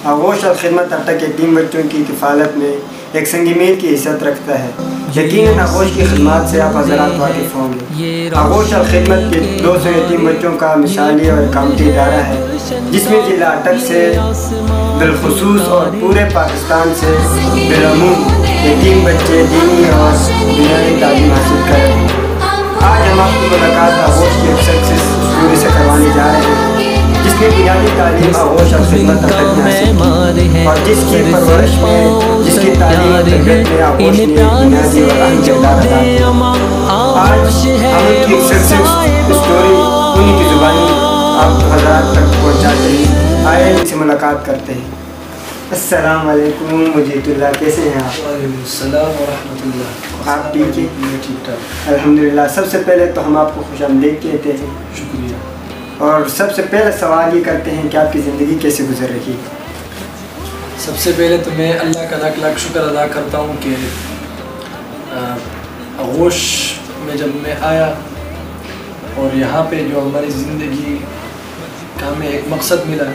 آغوش الخدمت اب تک یتیم بچوں کی کفالت میں ایک سنگ میل کی حیثیت رکھتا ہے۔ یقیناً آغوش کی خدمات سے آپ حضرات واقف ہوں گے۔ آغوش الخدمت کے 200 یتیم بچوں کا مثالی اور اقامتی ادارہ ہے، جس میں ضلع اٹک سے بالخصوص اور پورے پاکستان سے بالعموم یتیم بچے دینی اور دنیاوی تعلیم حاصل کر رہے ہیں۔ آج ہم آپ کی ملاقات آغوش کے ایک سکسیس اسٹوری سے کروانے جا رہے ہیں، جس میں بنیادی تعلیم آغوش الخدمت تک حاصل کی اور جس کی پرورش میں، جس کی تعلیم اور تربیت میں آغوش نے بنیادی اور اہم کردار ادا کیا۔ آج ہم ان کی ایک سکسیس اسٹوری انہیں کی زبانی آپ حضرات تک پہنچاتے ہیں۔ آئے ان سے ملاقات کرتے ہیں۔ السلام علیکم مجید اللہ، کیسے ہیں آپ؟ وعلیکم السلام ورحمۃ اللہ۔ آپ ٹھیک ہیں؟ ٹھیک ٹھاک الحمدللہ۔ سب سے پہلے تو ہم آپ کو خوش آمدید کہتے ہیں، شکریہ۔ اور سب سے پہلے سوال یہ کرتے ہیں کہ آپ کی زندگی کیسے گزر رہی ہے؟ سب سے پہلے تو میں اللہ کا لاکھ لاکھ شکر ادا کرتا ہوں کہ آغوش میں جب میں آیا اور یہاں پہ جو ہماری زندگی کا ہمیں ایک مقصد ملا،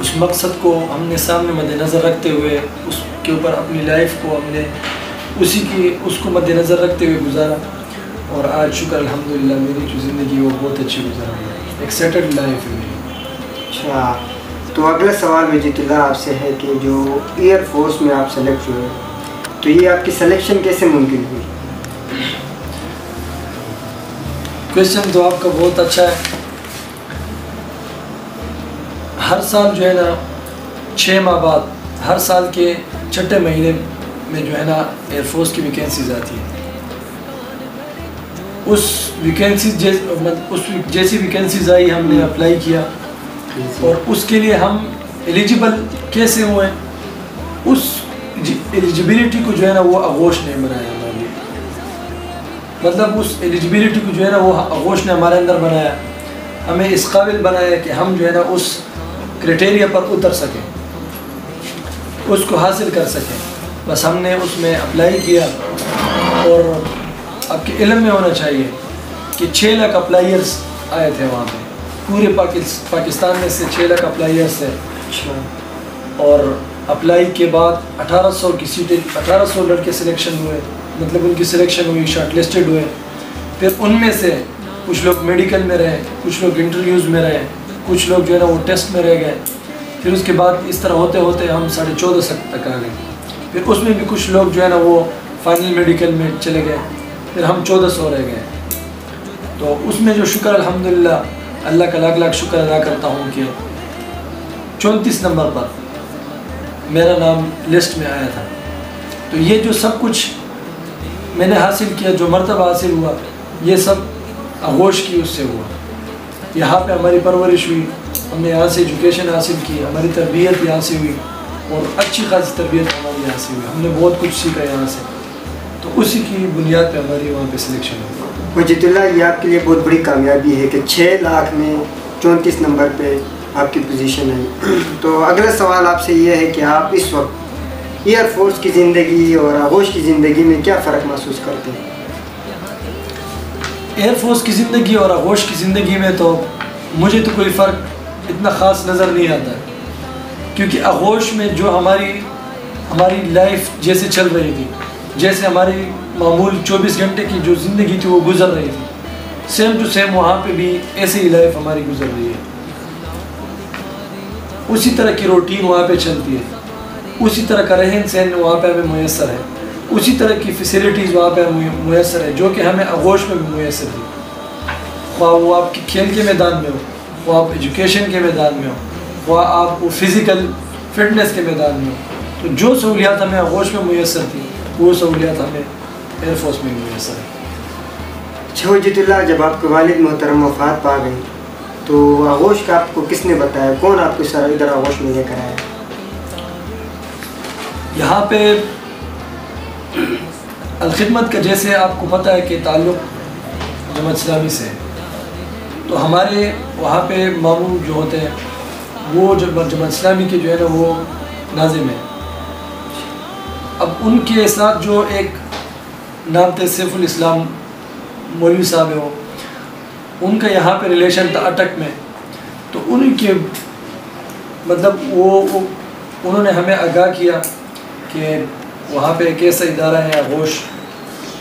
اس مقصد کو ہم نے سامنے مد نظر رکھتے ہوئے اس کے اوپر اپنی لائف کو ہم نے اس کو مد نظر رکھتے ہوئے گزارا، اور آج شکر الحمدللہ میری جو زندگی وہ بہت اچھی گزر رہی ہے، ایک سیٹلڈ لائف ہے میری۔ اچھا، تو اگلا سوال مجید اللہ آپ سے ہے کہ جو ایئر فورس میں آپ سلیکٹ ہوئے، تو یہ آپ کی سلیکشن کیسے ممکن ہوئی؟ کویشچن تو آپ کا بہت اچھا ہے۔ ہر سال جو ہے نا 6 ماہ بعد، ہر سال کے 6 مہینے میں جو ہے نا ایئر فورس کی ویکینسیز آتی ہیں۔ اس جیسی ویکینسیز آئی، ہم نے اپلائی کیا، اور اس کے لیے ہم ایلیجیبل کیسے ہوئے، اس ایلیجیبلٹی کو جو ہے نا وہ آغوش نے بنایا ہمارے لیے، مطلب اس ایلیجیبلٹی کو جو ہے نا وہ آغوش نے ہمارے اندر بنایا، ہمیں اس قابل بنایا کہ ہم جو ہے نا اس کرائٹیریا پر اتر سکیں، اس کو حاصل کر سکیں۔ بس ہم نے اس میں اپلائی کیا، اور آپ کے علم میں ہونا چاہیے کہ 6 لاکھ اپلائرز آئے تھے وہاں پہ، پورے پاکستان میں سے 6 لاکھ اپلائرز تھے، اور اپلائی کے بعد 1800 کی سیٹیں، 1800 لڑکے سلیکشن ہوئے، مطلب ان کی سلیکشن ہوئی، شارٹ لسٹڈ ہوئے۔ پھر ان میں سے کچھ لوگ میڈیکل میں رہے، کچھ لوگ انٹرویوز میں رہے، کچھ لوگ جو ہے نا وہ ٹیسٹ میں رہ گئے۔ پھر اس کے بعد اس طرح ہوتے ہوتے ہم 1450 تک آ گئے۔ پھر اس میں بھی کچھ لوگ جو ہے نا وہ فائنل میڈیکل میں چلے گئے، پھر ہم 1400 رہ گئے۔ تو اس میں جو شکر الحمدللہ اللہ کا لاکھ لاکھ شکر ادا کرتا ہوں کہ 34 نمبر پر میرا نام لسٹ میں آیا تھا۔ تو یہ جو سب کچھ میں نے حاصل کیا، جو مرتبہ حاصل ہوا، یہ سب آغوش کی اس سے ہوا۔ یہاں پہ ہماری پرورش ہوئی، ہم نے یہاں سے ایجوکیشن حاصل کی، ہماری تربیت یہاں سے ہوئی، اور اچھی خاصی تربیت ہماری یہاں سے ہوئی، ہم نے بہت کچھ سیکھا یہاں سے۔ تو اسی کی بنیاد پہ ہماری وہاں پہ سلیکشن ہوئی۔ مجید اللہ، یہ آپ کے لیے بہت بڑی کامیابی ہے کہ 6 لاکھ میں 34 نمبر پہ آپ کی پوزیشن ہے۔ تو اگلا سوال آپ سے یہ ہے کہ آپ اس وقت ایئر فورس کی زندگی اور آغوش کی زندگی میں کیا فرق محسوس کرتے ہیں؟ ایئر فورس کی زندگی اور آغوش کی زندگی میں تو مجھے تو کوئی فرق اتنا خاص نظر نہیں آتا ہے، کیونکہ آغوش میں جو ہماری لائف جیسے چل رہی تھی، جیسے ہماری معمول 24 گھنٹے کی جو زندگی تھی وہ گزر رہی تھی، سیم ٹو سیم وہاں پہ بھی ایسے ہی لائف ہماری گزر رہی ہے۔ اسی طرح کی روٹین وہاں پہ چلتی ہے، اسی طرح کا رہن سہن وہاں پہ ہمیں میسر ہے، اسی طرح کی فیسیلیٹیز وہاں پہ میسر ہے جو کہ ہمیں آغوش میں بھی میسر تھی، خواہ وہ آپ کی کھیل کے میدان میں ہو، خواہ آپ ایجوکیشن کے میدان میں ہو، خواہ آپ فزیکل فٹنس کے میدان میں ہو۔ تو جو سہولیات ہمیں آغوش میں میسر تھی وہ سہولیات ہمیں ایئر فورس میں میسر ہے۔ اچھا مجید اللہ، جب آپ کے والد محترم وفات پا گئے تو آغوش کا آپ کو کس نے بتایا؟ کون آپ کو سر ادھر آغوش میں لے کر آیا؟ یہاں پہ الخدمت کا جیسے آپ کو پتہ ہے کہ تعلق جماعت اسلامی سے ہے، تو ہمارے وہاں پہ ماموں جو ہوتے ہیں وہ جماعت اسلامی کے جو ہے نا وہ ناظم ہیں۔ اب ان کے ساتھ جو ایک نام تھے سیف الاسلام مولوی صاحب ہیں، ان کا یہاں پہ ریلیشن تھا اٹک میں، تو ان کے مطلب وہ انہوں نے ہمیں آگاہ کیا کہ وہاں پہ ایک ایسا ادارہ ہے آغوش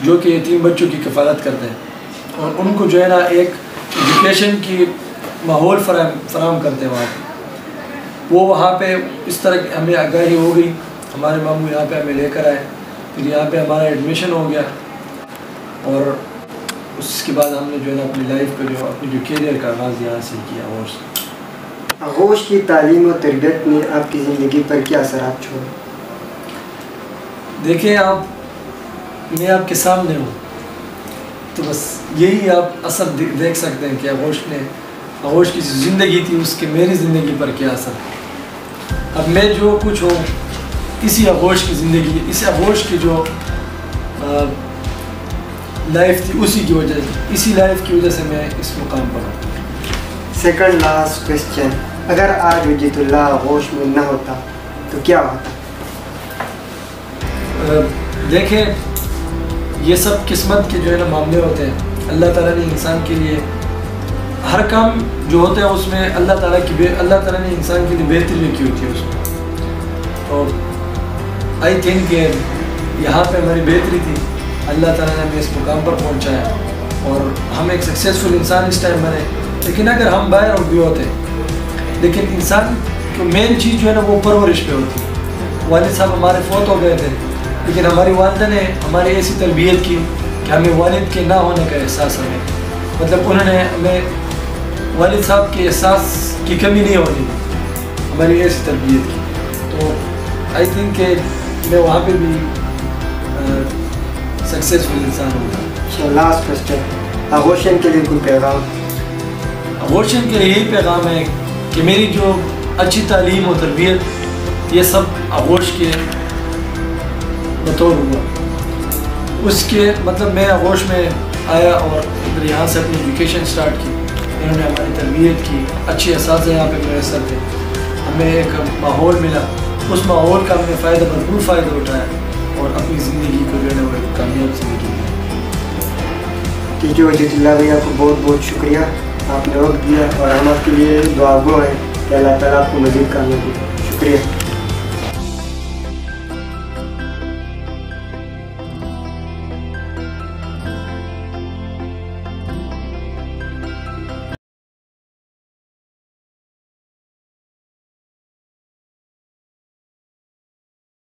جو کہ یتیم بچوں کی کفالت کرتے ہیں اور ان کو جو ہے نا ایک ایجوکیشن کی ماحول فراہم کرتے ہیں وہاں پہ. وہ وہاں پہ اس طرح ہمیں آگاہی ہو گئی, ہمارے ماموں یہاں پہ ہمیں لے کر آئے, پھر یہاں پہ ہمارا ایڈمیشن ہو گیا اور اس کے بعد ہم نے جو ہے نا اپنی لائف پہ اپنی جو کیریئر کا آغاز یہاں سے کیا. اور آغوش کی تعلیم و تربیت نے آپ کی زندگی پر کیا اثرات چھوڑے؟ دیکھیں میں آپ کے سامنے ہوں تو بس یہی آپ اثر دیکھ سکتے ہیں کہ آغوش کی زندگی تھی اس کے میری زندگی پر کیا اثر. اب میں جو کچھ ہوں اسی آغوش کی زندگی, اس آغوش کی جو لائف تھی اسی لائف کی وجہ سے میں اس مقام پر ہوں. سیکنڈ لاسٹ کویسچن, اگر آج وجیت اللہ آغوش میں نہ ہوتا تو کیا ہوتا؟ دیکھیں یہ سب قسمت کے جو ہے نا معاملے ہوتے ہیں. اللہ تعالیٰ نے انسان کے لیے ہر کام جو ہوتا ہے اس میں اللہ تعالیٰ نے انسان کے لیے بہتری لکھی ہوتی ہے اس میں. تو آئی تھنک کہ یہاں پہ ہماری بہتری تھی, اللہ تعالیٰ نے ہمیں اس مقام پر پہنچایا اور ہم ایک سکسیزفل انسان اس ٹائم بنے. لیکن اگر ہم باہر اور بھی ہوتے لیکن انسان کی مین چیز جو ہے نا وہ پرورش پہ ہوتی ہے. والد صاحب ہمارے فوت ہو گئے تھے لیکن ہماری والدہ نے ہماری ایسی تربیت کی کہ ہمیں والد کے نہ ہونے کا احساس مطلب انہوں نے ہمیں والد صاحب کے احساس کی کمی نہیں ہونے دی, ہماری ایسی تربیت کی. تو آئی تھنک کہ میں وہاں پہ بھی سکسیزفل انسان ہوگا. لاسٹ کوسچن, آغوشین کے لیے کوئی پیغام؟ آغوشین کے لیے یہی پیغام ہے کہ میری جو اچھی تعلیم و تربیت یہ سب آغوش کے بطور ہوا. اس کے مطلب میں آغوش میں آیا اور پھر یہاں سے اپنی ایجوکیشن سٹارٹ کی. انہوں نے ہماری تربیت کی, اچھے اساتذہ یہاں پہ میسر تھے, ہمیں ایک ماحول ملا, اس ماحول کا ہم نے بھرپور فائدہ اٹھایا اور اپنی زندگی کو جو ہے وہ ایک کامیاب زندگی دی. ٹھیک ہے وجیت اللہ بھائی, آپ کو بہت بہت شکریہ, آپ نے وقت دیا اور ہم آپ کے لیے دعا گو ہیں کہ اللہ تعالیٰ آپ کو مزید کامیابی دے. شکریہ.